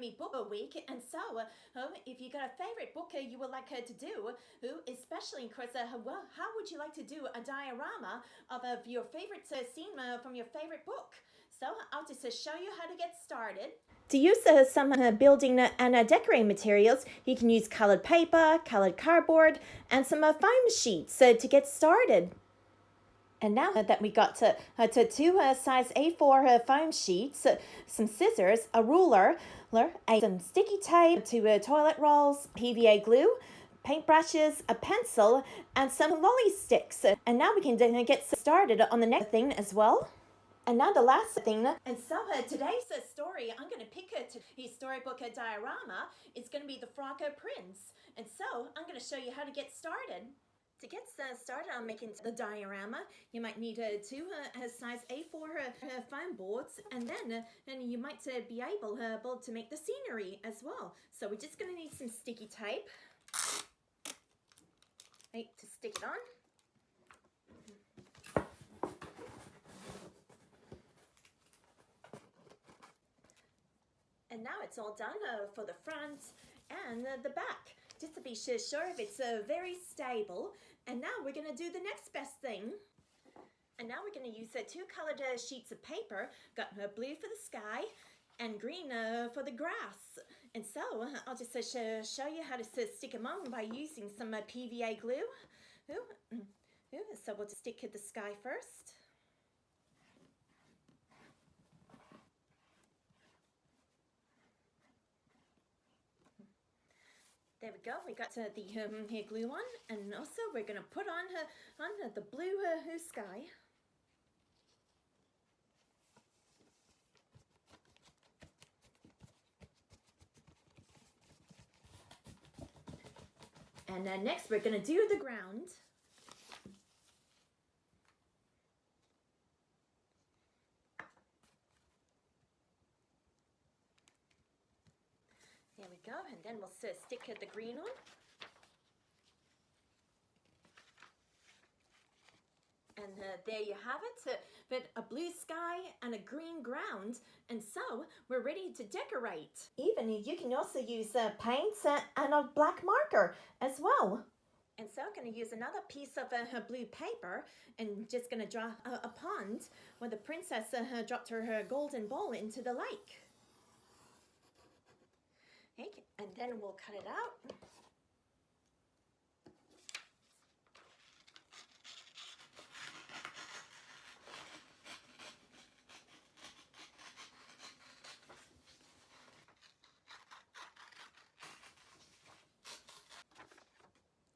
be book a week, and so if you got a favorite book you would like to do, especially of course, well, how would you like to do a diorama of your favorite scene from your favorite book? So I'll just show you how to get started. To use some building and decorating materials, you can use colored paper, colored cardboard, and some foam sheets to get started. And now that we got to two size A4 foam sheets, some scissors, a ruler, some sticky tape, two toilet rolls, PVA glue, paintbrushes, a pencil, and some lolly sticks. And now we can get started on the next thing as well. And now the last thing, and so today's story, I'm going to pick a storybook diorama. It's going to be The Frog Prince. And so I'm going to show you how to get started. To get started on making the diorama, you might need two size A4 foam boards, and then you might be able to make the scenery as well. So we're just going to need some sticky tape, right, to stick it on. And now it's all done for the front and the back, just to be sure if it's very stable. And now we're going to do the next best thing. And now we're going to use two colored sheets of paper. Got blue for the sky and green for the grass. And so I'll just show you how to stick them on by using some PVA glue. So we'll just stick the sky first. There we go, we got the hair glue on, and also we're going to put on the blue sky. And next we're going to do the ground. There we go, and then we'll stick the green on. And there you have it, but a blue sky and a green ground, and so we're ready to decorate. Even you can also use paint and a black marker as well. And so I'm going to use another piece of blue paper and just going to draw a pond where the princess dropped her golden ball into the lake. Okay, and then we'll cut it out.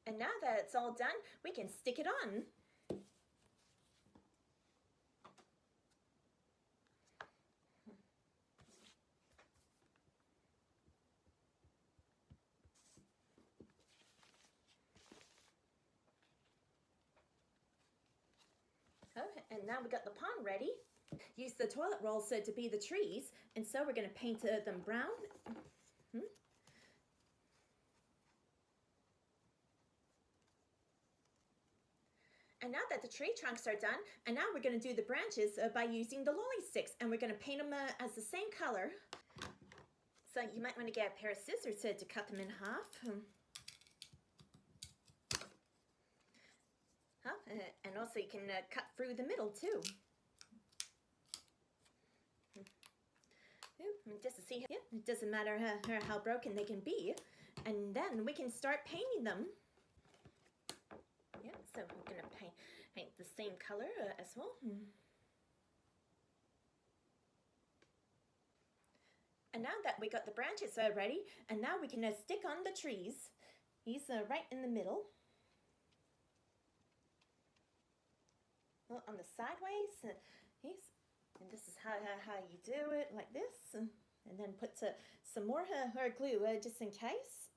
And now that it's all done, we can stick it on. And now we got the pond ready. Use the toilet rolls to be the trees, and so we're going to paint them brown. And now that the tree trunks are done, and now we're going to do the branches by using the lolly sticks, and we're going to paint them as the same color. So you might want to get a pair of scissors to cut them in half. And also you can cut through the middle too. Just to see, it doesn't matter how broken they can be. And then we can start painting them. Yeah, so we're going to paint the same color as well. And now that we got the branches ready, and now we can stick on the trees. He's right in the middle. Well, on the sideways, and this is how you do it, like this, and then put some more glue just in case.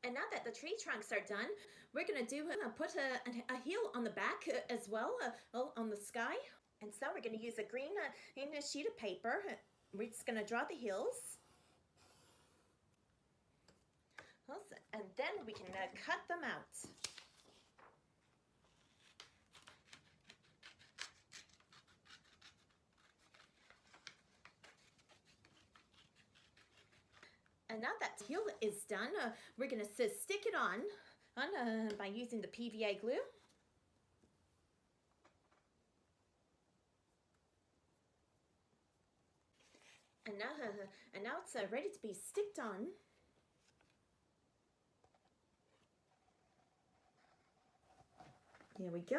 And now that the tree trunks are done, we're going to put a heel on the back as well, on the sky. And so we're going to use a green sheet of paper. We're just going to draw the heels. And then we can cut them out. And now that teal is done, we're going to stick it on by using the PVA glue. And now it's ready to be sticked on. Here we go.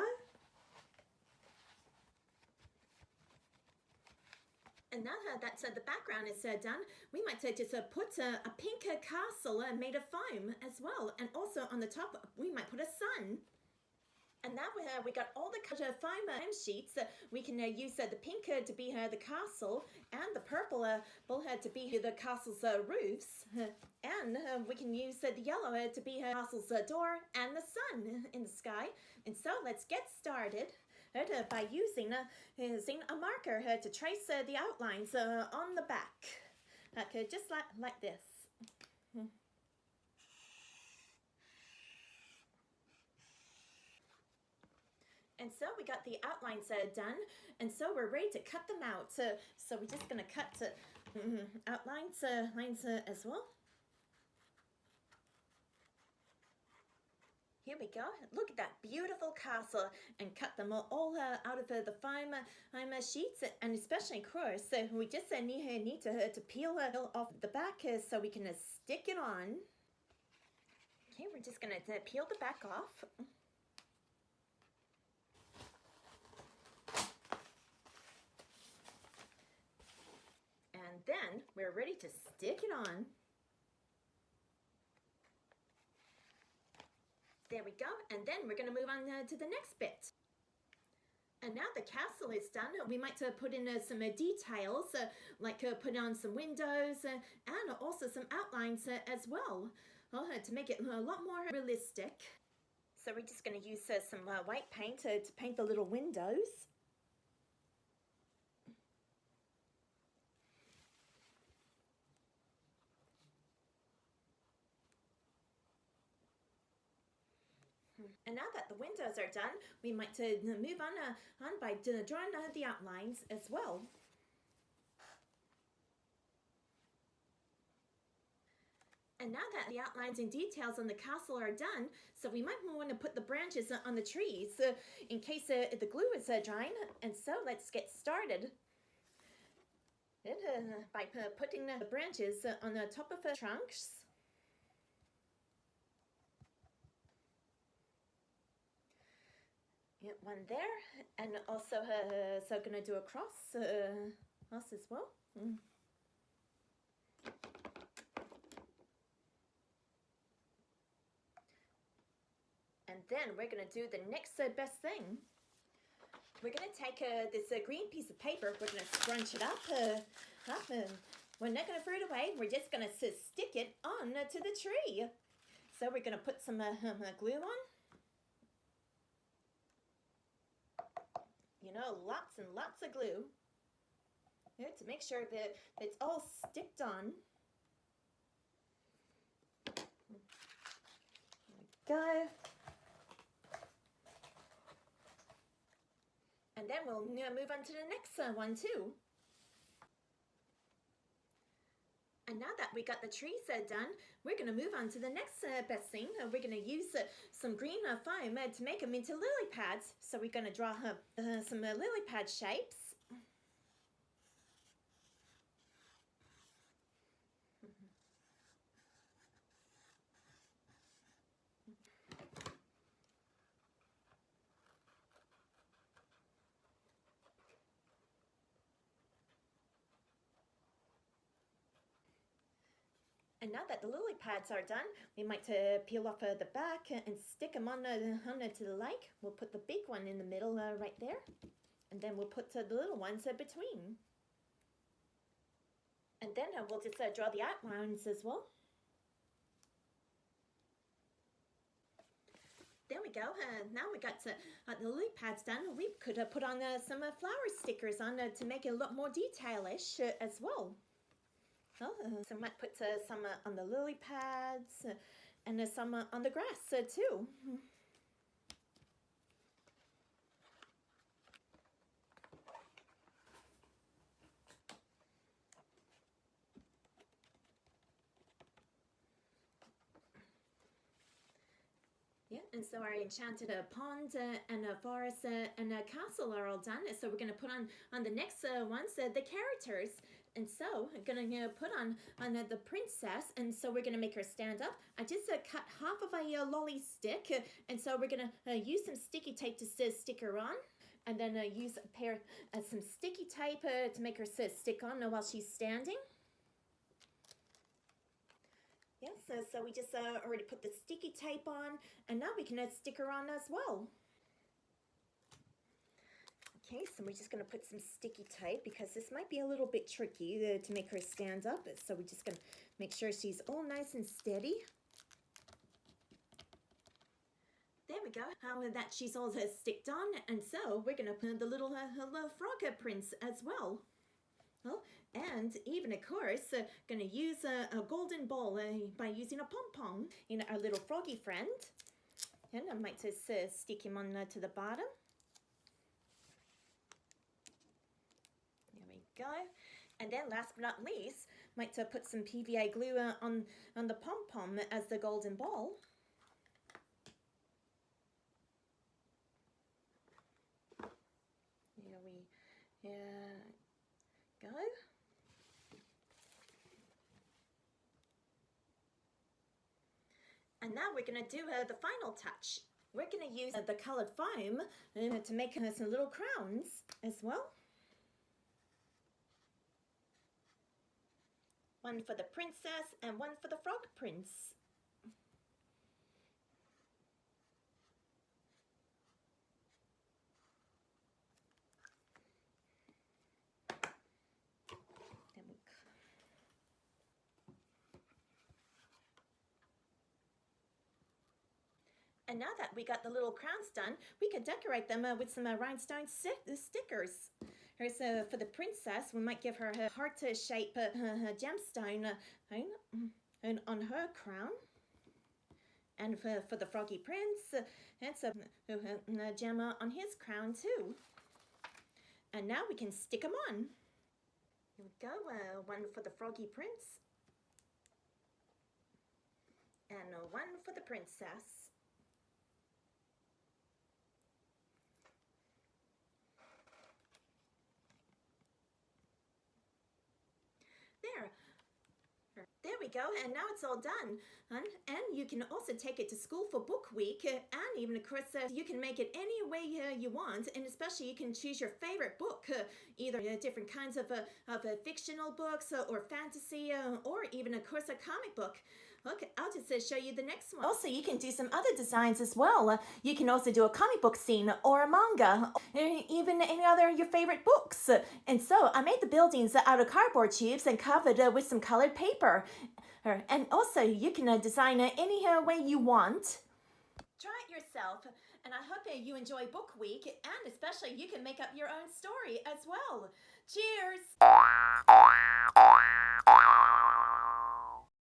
And now that the background is done, we might just put a pink castle made of foam as well. And also on the top, we might put a sun. And now we got all the foam sheets. We can use the pink to be the castle, and the purple to be the castle's roofs. And we can use the yellow to be the castle's door and the sun in the sky. And so let's get started by using a marker to trace the outlines on the back, just like this. And so we got the outlines done, and so we're ready to cut them out. So we're just going to cut outlines lines as well. Here we go. Look at that beautiful castle, and cut them all out of the foam sheets, and especially, of course, we just need to peel off the back so we can stick it on. Okay, we're just going to peel the back off. And then we're ready to stick it on. There we go, and then we're going to move on to the next bit. And now the castle is done, we might put in some details, like put on some windows and also some outlines as well, to make it a lot more realistic. So we're just going to use some white paint to paint the little windows. And now that the windows are done, we might move on by drawing the outlines as well. And now that the outlines and details on the castle are done, so we might want to put the branches on the trees in case the glue is drying. And so let's get started. By putting the branches on the top of the trunks. Yeah, one there, and also so gonna do a cross as well. And then we're gonna do the next best thing. We're gonna take this green piece of paper. We're gonna scrunch it up, and we're not gonna throw it away. We're just gonna stick it on to the tree. So we're gonna put some glue on. You know, lots and lots of glue here to make sure that it's all sticked on. There we go. And then we'll move on to the next one too. And now that we got the trees done, we're going to move on to the next best thing. We're going to use some green foam to make them into lily pads. So we're going to draw some lily pad shapes. And now that the lily pads are done, we might peel off the back and stick them on to the lake. We'll put the big one in the middle right there. And then we'll put the little ones between. And then we'll just draw the outlines as well. There we go. Now we got the lily pads done. We could put on some flower stickers on to make it look more detailish as well. So we might put some on the lily pads and some on the grass too. And so our enchanted pond and a forest and a castle are all done. So we're going to put on the next ones the characters. And so I'm going to put on the princess. And so we're going to make her stand up. I just cut half of a lolly stick. And so we're going to use some sticky tape to stick her on. And then use a pair some sticky tape to make her stick on while she's standing. Yes, so we just already put the sticky tape on, and now we can stick her on as well. Okay, so we're just going to put some sticky tape because this might be a little bit tricky to make her stand up. So we're just going to make sure she's all nice and steady. There we go, that she's all sticked on, and so we're going to put the little frog prince as well. Oh, and even, of course, going to use a golden ball by using a pom-pom in our little froggy friend. And I might just stick him on to the bottom. There we go. And then last but not least, might put some PVA glue on the pom-pom as the golden ball. There we go. And now we're going to do the final touch. We're going to use the colored foam to make some little crowns as well. One for the princess and one for the frog prince. And now that we got the little crowns done, we could decorate them with some rhinestone stickers. Here's for the princess, we might give her a heart-shaped gemstone on her crown. And for the froggy prince, it's a gem on his crown too. And now we can stick them on. Here we go, one for the froggy prince. And one for the princess. There we go, and now it's all done. And you can also take it to school for book week, and even, of course, you can make it any way you want, and especially you can choose your favorite book, either different kinds of fictional books or fantasy, or even, of course, a comic book. Okay, I'll just show you the next one. Also, you can do some other designs as well. You can also do a comic book scene or a manga, or even any other your favorite books. And so I made the buildings out of cardboard tubes and covered with some colored paper. And also, you can design any way you want. Try it yourself. And I hope you enjoy book week, and especially you can make up your own story as well. Cheers!